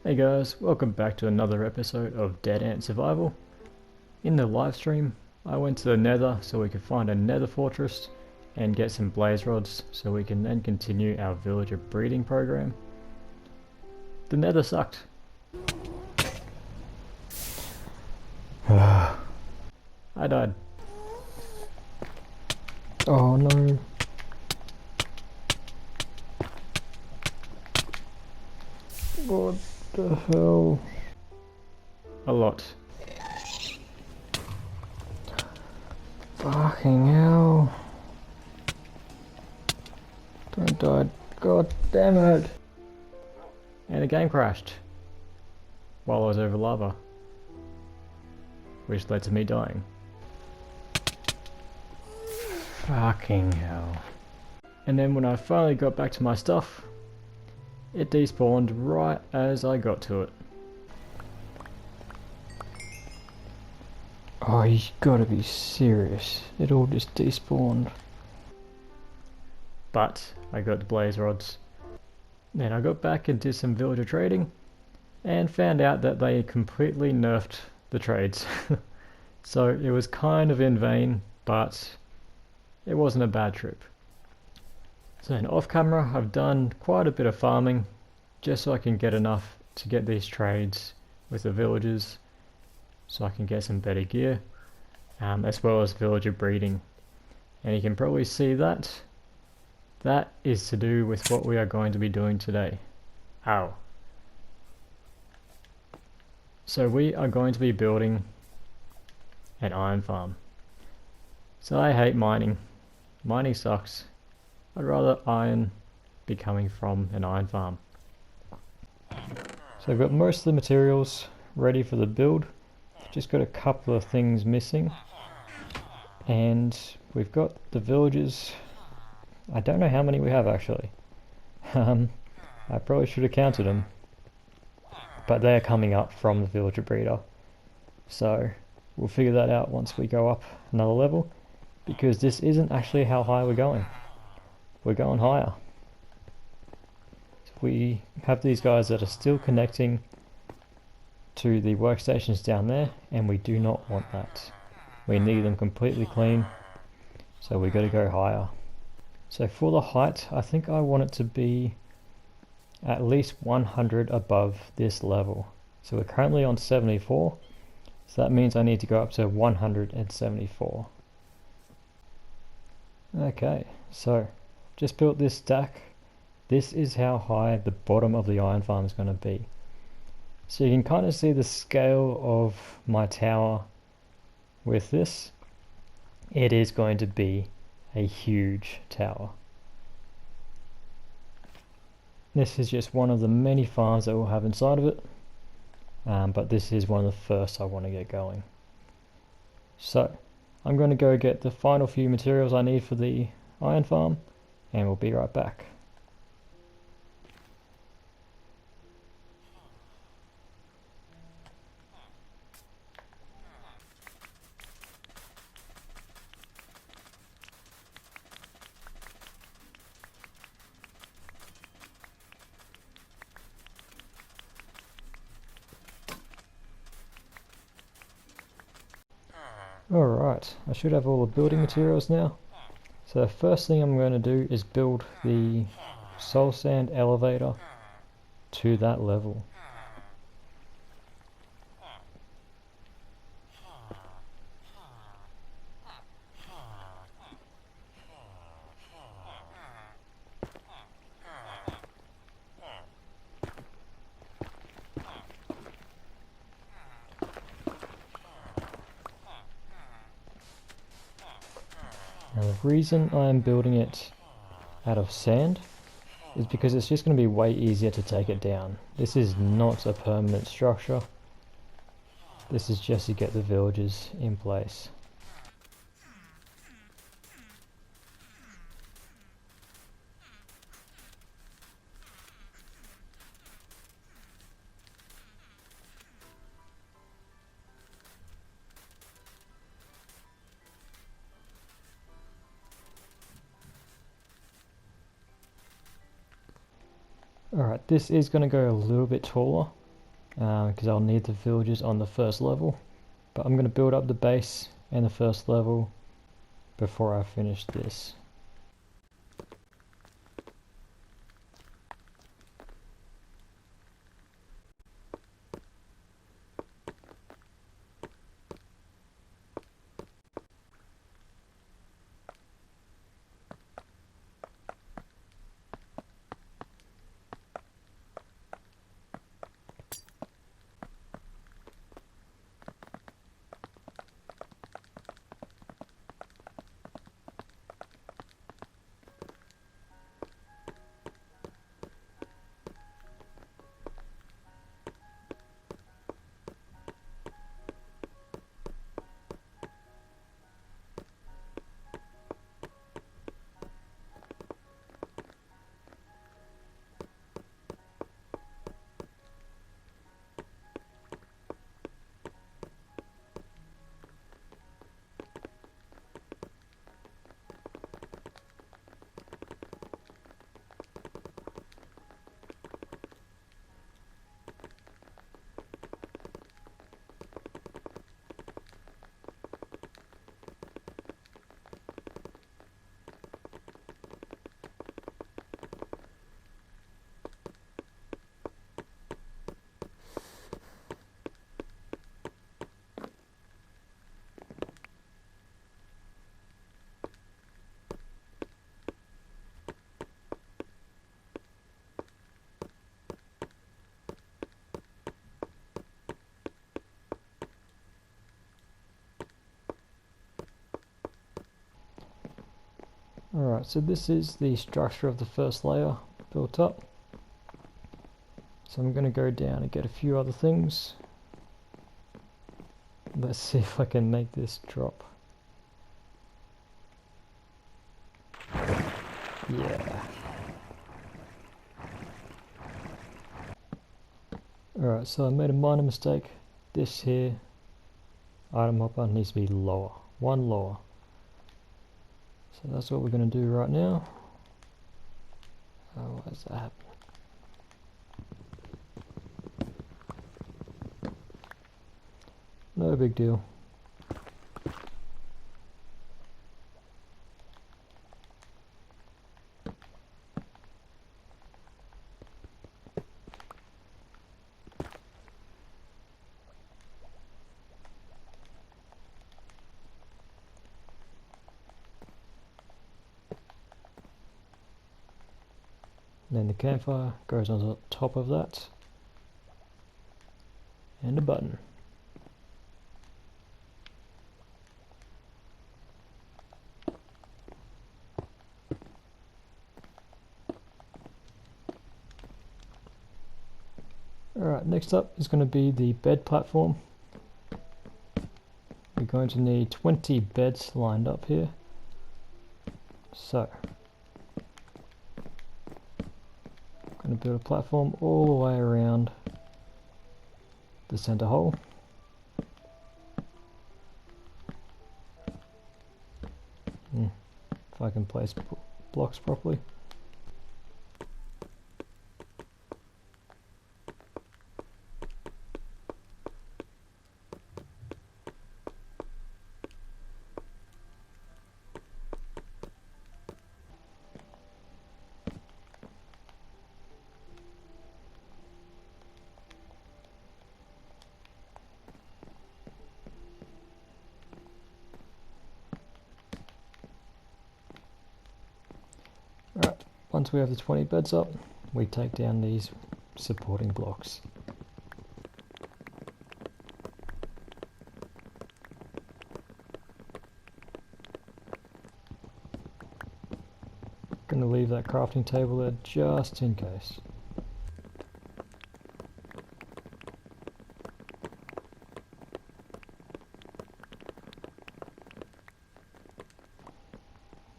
Hey guys, welcome back to another episode of DeadAnt Survival. In the live stream, I went to the nether so we could find a nether fortress and get some blaze rods so we can then continue our villager breeding program. The nether sucked. I died. Oh no. What the hell? A lot. Fucking hell. Don't die. God damn it. And the game crashed while I was over lava, which led to me dying. Fucking hell. And then when I finally got back to my stuff, it despawned right as I got to it. Oh, you gotta be serious. It all just despawned. But I got the blaze rods. Then I got back and did some villager trading and found out that they completely nerfed the trades. So it was kind of in vain, but it wasn't a bad trip. So then off camera I've done quite a bit of farming just so I can get enough to get these trades with the villagers so I can get some better gear, as well as villager breeding. And you can probably see that is to do with what we are going to be doing today. Ow. So we are going to be building an iron farm. So I hate mining. Mining sucks. I'd rather iron be coming from an iron farm. So I've got most of the materials ready for the build. Just got a couple of things missing. And we've got the villagers. I don't know how many we have actually. I probably should have counted them. But they're coming up from the villager breeder. So we'll figure that out once we go up another level. Because this isn't actually how high we're going. We're going higher. So we have these guys that are still connecting to the workstations down there, and we do not want that. We need them completely clean, so we got to go higher. So for the height, I think I want it to be at least 100 above this level. So we're currently on 74, so that means I need to go up to 174. Okay, so just built this stack. This is how high the bottom of the iron farm is going to be. So you can kind of see the scale of my tower with this. It is going to be a huge tower. This is just one of the many farms that we'll have inside of it. But this is one of the first I want to get going. So I'm going to go get the final few materials I need for the iron farm, and we'll be right back. Alright, I should have all the building materials now. So the first thing I'm going to do is build the soul sand elevator to that level. Now the reason I'm building it out of sand is because it's just going to be way easier to take it down. This is not a permanent structure. This is just to get the villages in place. Alright, this is going to go a little bit taller because I'll need the villagers on the first level. But I'm going to build up the base and the first level before I finish this. Alright, so this is the structure of the first layer built up. So I'm going to go down and get a few other things. Let's see if I can make this drop. Yeah. Alright, so I made a minor mistake. This here item hopper needs to be lower. One lower. So that's what we're going to do right now. Oh, why does that happen? No big deal. Then the campfire goes on the top of that. And a button. Alright, next up is going to be the bed platform. We're going to need 20 beds lined up here. So, I'm going to build a platform all the way around the center hole. If I can place blocks properly. Alright, once we have the 20 beds up, we take down these supporting blocks. Gonna leave that crafting table there just in case.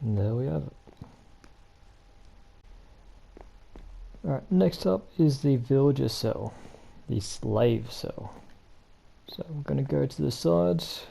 And there we have it. Alright, next up is the villager cell, the slave cell. So we're going to go to the sides.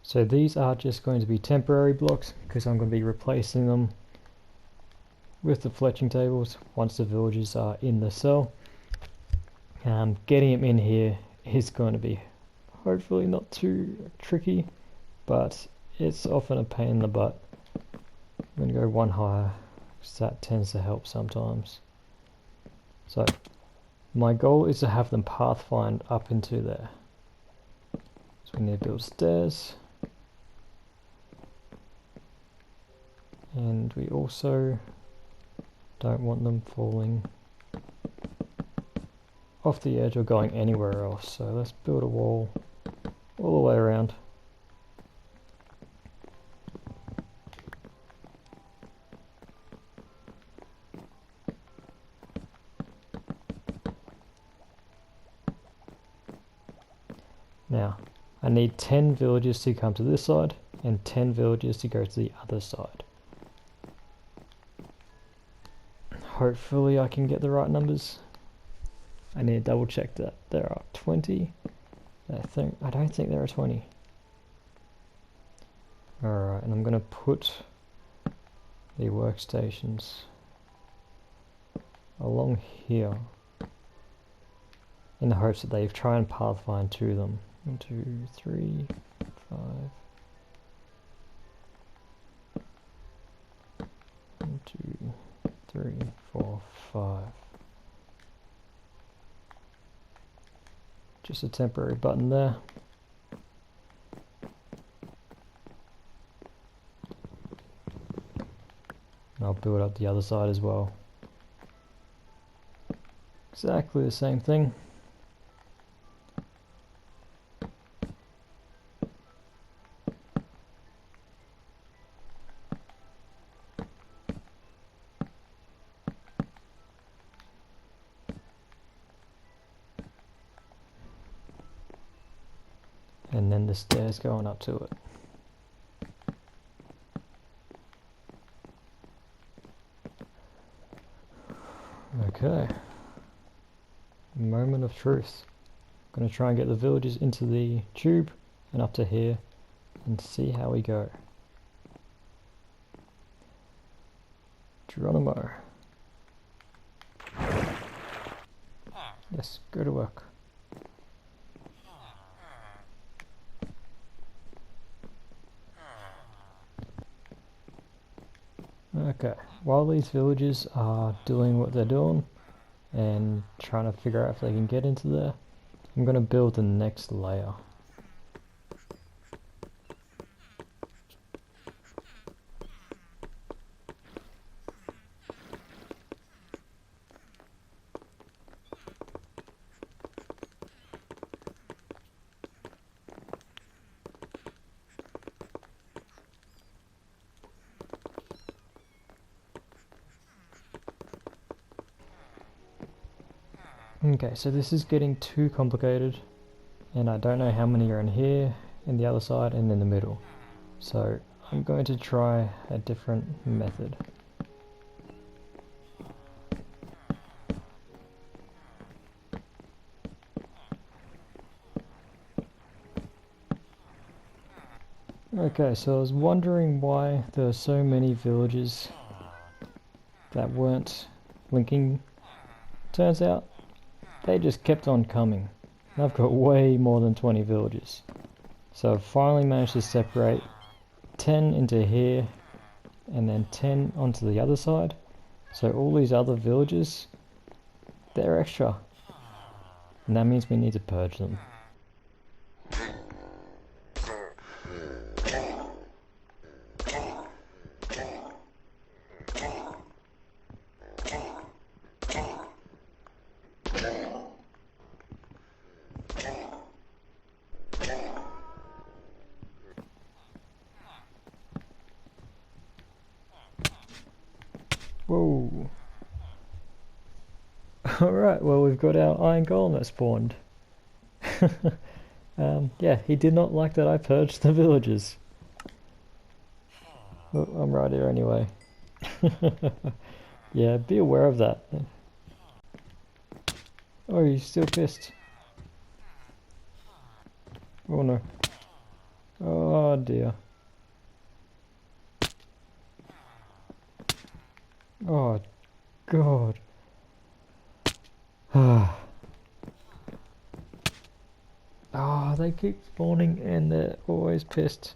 So these are just going to be temporary blocks because I'm going to be replacing them with the fletching tables once the villagers are in the cell. Getting him in here is going to be hopefully not too tricky, but it's often a pain in the butt. I'm going to go one higher because that tends to help sometimes. So my goal is to have them pathfind up into there. So we need to build stairs. And we also don't want them falling off the edge or going anywhere else. So let's build a wall all the way around. Now, I need 10 villagers to come to this side and 10 villagers to go to the other side. Hopefully I can get the right numbers. I need to double check that there are 20. I don't think there are 20. Alright, and I'm going to put the workstations along here in the hopes that they try and pathfind to them. 1, 2, 3, 5. 1, 2, 3, 4, 5. Just a temporary button there. And I'll build up the other side as well. Exactly the same thing. And then the stairs going up to it. Okay. Moment of truth. I'm going to try and get the villagers into the tube and up to here and see how we go. Geronimo. Yes, go to work. Okay, while these villagers are doing what they're doing and trying to figure out if they can get into there, I'm going to build the next layer. Okay, so this is getting too complicated, and I don't know how many are in here, in the other side, and in the middle. So I'm going to try a different method. Okay, so I was wondering why there are so many villages that weren't linking. Turns out they just kept on coming. I've got way more than 20 villages. So I've finally managed to separate 10 into here and then 10 onto the other side. So all these other villages, they're extra. And that means we need to purge them. Whoa. Alright, well we've got our iron golem that spawned. Yeah, he did not like that I purged the villagers. Oh, I'm right here anyway. Yeah, be aware of that. Oh, he's still pissed. Oh no. Oh dear. Oh god. Oh, they keep spawning and they're always pissed.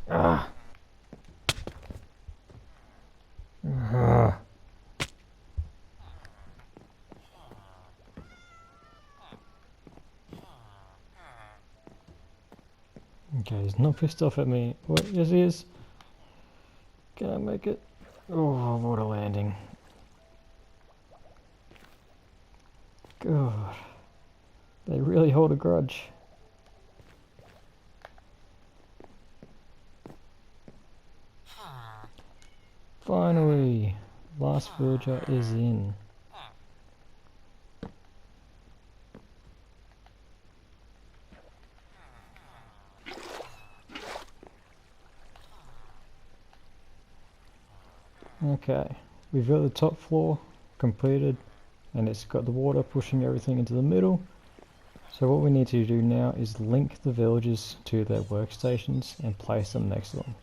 Ah. Ah. Okay, he's not pissed off at me. What? Yes, he is. Can I make it? Oh, water landing. God. They really hold a grudge. Finally! Last villager is in. Okay, we've got the top floor completed and it's got the water pushing everything into the middle. So what we need to do now is link the villagers to their workstations and place them next to them.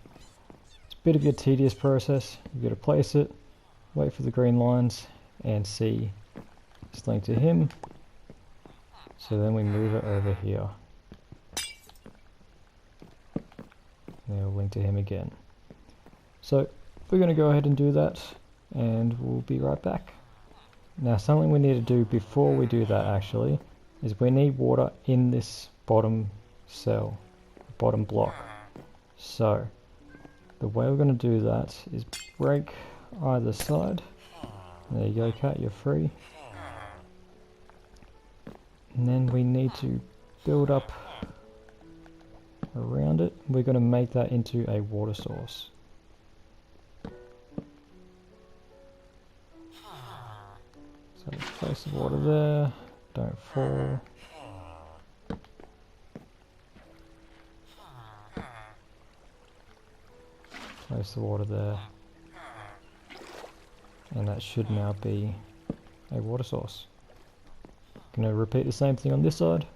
It's a bit of a tedious process. You've got to place it, wait for the green lines and see it's linked to him. So then we move it over here. And it'll link to him again. So we're going to go ahead and do that and we'll be right back. Now something we need to do before we do that actually is we need water in this bottom cell, bottom block. So the way we're going to do that is break either side. There you go, cat, you're free. And then we need to build up around it. We're going to make that into a water source. So place the water there, don't fall. Place the water there. And that should now be a water source. Gonna repeat the same thing on this side.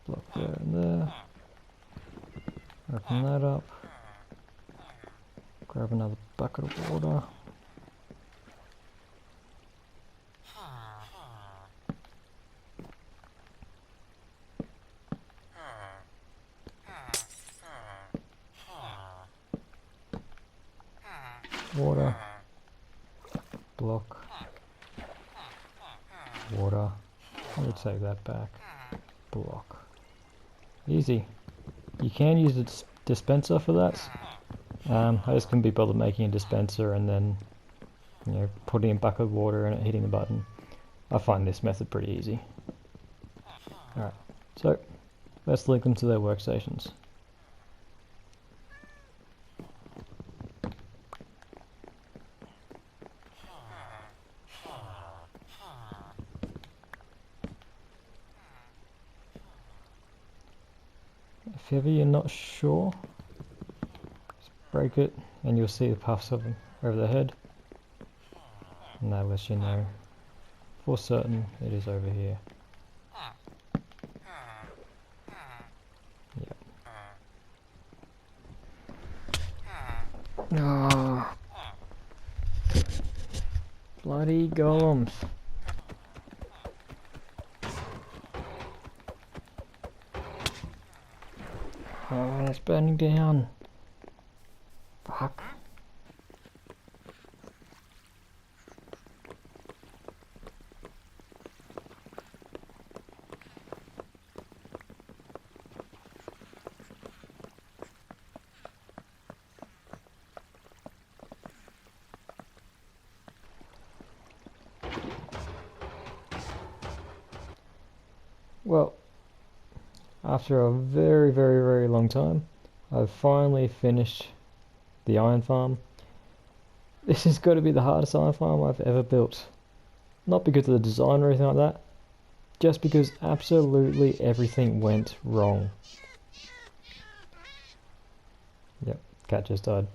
Block there and there. Open that up. Grab another bucket of water. Water. Block. Water. I would take that back. Block. Easy. You can use a dispenser for that. I just couldn't be bothered making a dispenser and then, you know, putting a bucket of water and it hitting the button. I find this method pretty easy. Alright, so let's link them to their workstations. If ever you're not sure, break it and you'll see the puffs of them over the head, and that lets you know for certain it is over here. Yep. Oh, bloody golems. Oh, it's burning down. Fuck. Well, after a very, very, very long time, I've finally finished the iron farm. This has got to be the hardest iron farm I've ever built. Not because of the design or anything like that, just because absolutely everything went wrong. Yep, cat just died.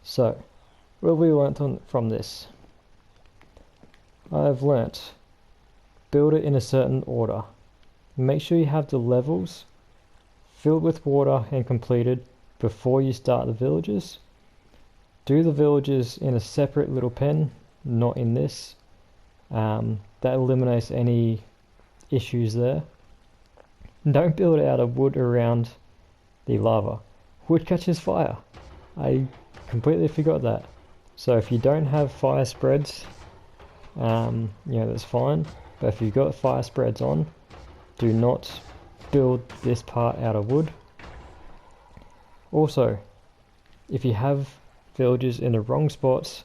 So, what have we learnt from this? I've learnt, build it in a certain order. Make sure you have the levels filled with water and completed before you start the villages. Do the villages in a separate little pen, not in this. That eliminates any issues there. Don't build out of wood around the lava. Wood catches fire. I completely forgot that. So if you don't have fire spreads, that's fine. But if you've got fire spreads on, do not build this part out of wood. Also, if you have villages in the wrong spots,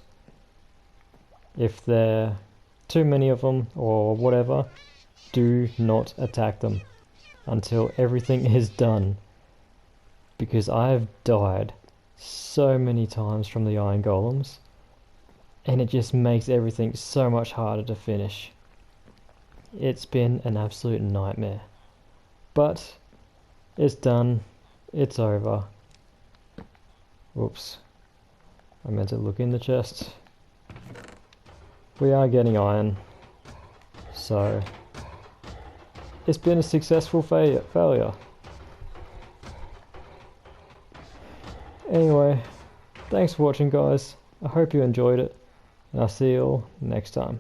if there are too many of them or whatever, do not attack them until everything is done. Because I have died so many times from the iron golems, and it just makes everything so much harder to finish. It's been an absolute nightmare. But it's done. It's over. Whoops. I meant to look in the chest. We are getting iron. So it's been a successful failure. Anyway, thanks for watching, guys. I hope you enjoyed it, and I'll see you all next time.